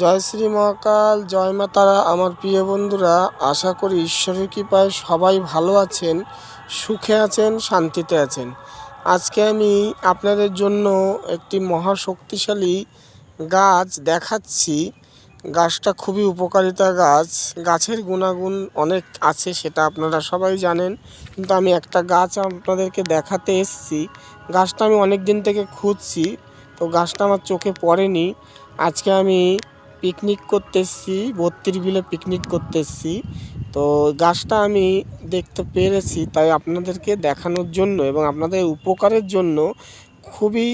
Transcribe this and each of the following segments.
জয় শ্রী মহাকাল, জয় মা তারা। আমার প্রিয় বন্ধুরা, আশা করি ঈশ্বরের কৃপায় সবাই ভালো আছেন, সুখে আছেন, শান্তিতে আছেন। আজকে আমি আপনাদের জন্য একটি মহাশক্তিশালী গাছ দেখাচ্ছি। গাছটা খুবই উপকারিতা গাছ। গাছের গুণাগুণ অনেক আছে, সেটা আপনারা সবাই জানেন, কিন্তু আমি একটা গাছ আপনাদেরকে দেখাতে এসেছি। গাছটা আমি অনেক দিন থেকে খুঁজছি, তো গাছটা আমার চোখে পড়েনি। আজকে আমি পিকনিক করতে এসেছি, 32 বিলে পিকনিক করতে এসেছি। তো গাছটা আমি দেখতে পেরেছি, তাই আপনাদেরকে দেখানোর জন্য এবং আপনাদের উপকারের জন্য, খুবই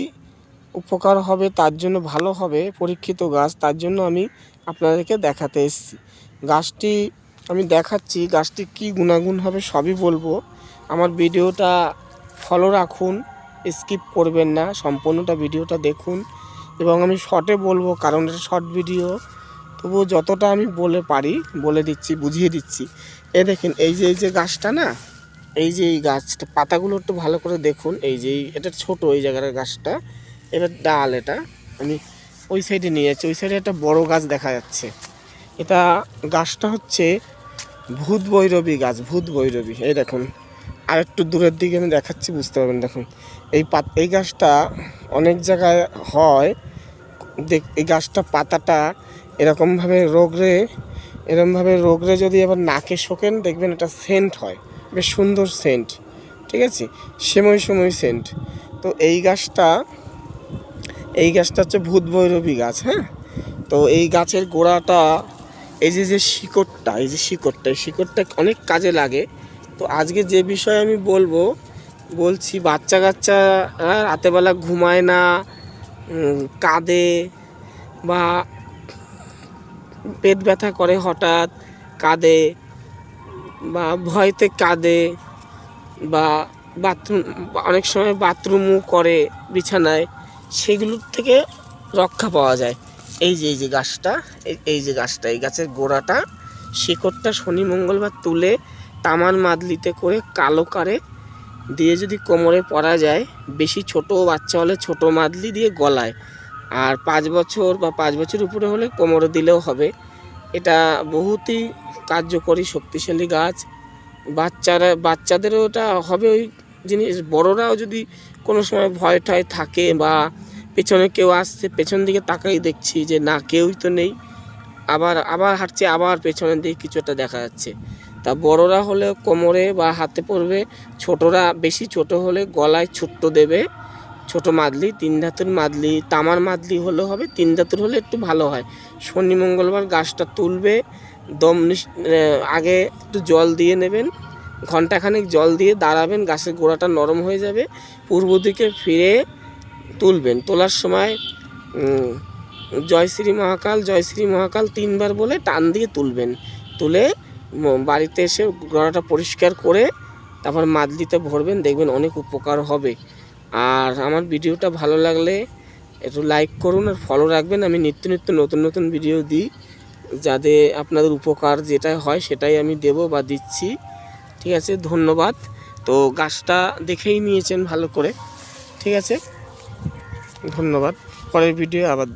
উপকার হবে, তার জন্য ভালো হবে, পরীক্ষিত গাছ, তার জন্য আমি আপনাদেরকে দেখাতে এসেছি। গাছটি আমি দেখাচ্ছি, গাছটি কী গুণাগুণ হবে সবই বলবো। আমার ভিডিওটা ফলো রাখুন, স্কিপ করবেন না, সম্পূর্ণটা ভিডিওটা দেখুন। এবং আমি শর্টে বলবো, কারণ এটা শর্ট ভিডিও, তবুও যতটা আমি বলে পারি বলে দিচ্ছি, বুঝিয়ে দিচ্ছি। দেখেন, এই যে গাছটা না, এই যে এই গাছটা পাতাগুলো একটু ভালো করে দেখুন। এই যে এটা ছোট, এই জায়গার গাছটা, এবার ডাল, এটা আমি ওই সাইডে নিয়ে যাচ্ছি। ওই সাইডে একটা বড় গাছ দেখা যাচ্ছে। এটা গাছটা হচ্ছে ভূত ভৈরবী গাছ, ভূত ভৈরবী। এই দেখুন, আর একটু দূরের দিকে আমি দেখাচ্ছি, বুঝতে পারবেন। দেখুন, এই গাছটা অনেক জায়গায় হয়। এই গাছটা পাতাটা এরকমভাবে রোগরে যদি আবার নাকে শোকেন, দেখবেন এটা সেন্ট হয়, বেশ সুন্দর সেন্ট। ঠিক আছে, সময় সেন্ট। তো এই গাছটা হচ্ছে ভূত ভৈরবী গাছ। হ্যাঁ, তো এই গাছের গোড়াটা, এই যে শিকড়টা, এই শিকড়টা অনেক কাজে লাগে। তো আজকে যে বিষয়ে আমি বলছি, বাচ্চা কাচ্চা রাতেবেলা ঘুমায় না, কাঁদে, বা পেট ব্যথা করে, হঠাৎ কাঁদে, বা ভয়তে কাঁদে, বা বাথরুম, অনেক সময় বাথরুমও করে বিছানায়, সেগুলোর থেকে রক্ষা পাওয়া যায়। এই যে গাছটা, এই গাছের গোড়াটা, শিকড়টা শনি মঙ্গলবার তুলে তামার মাদলিতে করে কালো কারে দিয়ে যদি কোমরে পরা যায়, বেশি ছোট বাচ্চা হলে ছোট মাদলি দিয়ে গলায়, আর 5 বছর বা 5 বছর উপরে হলে কোমরে দিলেও হবে। এটা বহুতই কার্যকরী, শক্তিশালী গাছ। বাচ্চাদেরও এটা হবে ওই জিনিস। বড়রাও যদি কোনো সময় ভয় টয় থাকে, বা পেছনে কেউ আসছে, পেছন দিকে তাকাই দেখছি যে না, কেউই তো নেই, আবার হাঁটছে, আবার পেছনের দিকে কিছু একটা দেখা যাচ্ছে, তা বড়রা হলে কোমরে বা হাতে পড়বে, ছোটরা বেশি ছোট হলে গলায় ছোট্ট দেবে, ছোট মাদলি, 3 ধাতুর মাদলি, তামার মাদলি হলেও হবে, 3 ধাতুর হলে একটু ভালো হয়। শনি মঙ্গলবার গাছটা তুলবে, আগে একটু জল দিয়ে নেবেন, ঘন্টাখানেক জল দিয়ে দাঁড়াবেন, গাছের গোড়াটা নরম হয়ে যাবে, পূর্ব দিকে ফিরে তুলবেন। তোলার সময় জয় শ্রী মহাকাল, জয় শ্রী মহাকাল 3 বার বলে টান দিয়ে তুলবেন। তুলে বাড়িতে এসে গোড়াটা পরিষ্কার করে তারপর মাদলিতে ভরবেন, দেখবেন অনেক উপকার হবে। আর আমার ভিডিওটা ভালো লাগলে একটু লাইক করুন আর ফলো রাখবেন। আমি নিত্য নতুন ভিডিও দিই, যাতে আপনাদের উপকার যেটা হয় সেটাই আমি দেব বা দিচ্ছি। ঠিক আছে, ধন্যবাদ। তো গাছটা দেখেই নিয়েছেন ভালো করে, ঠিক আছে, ধন্যবাদ। পরের ভিডিও আবার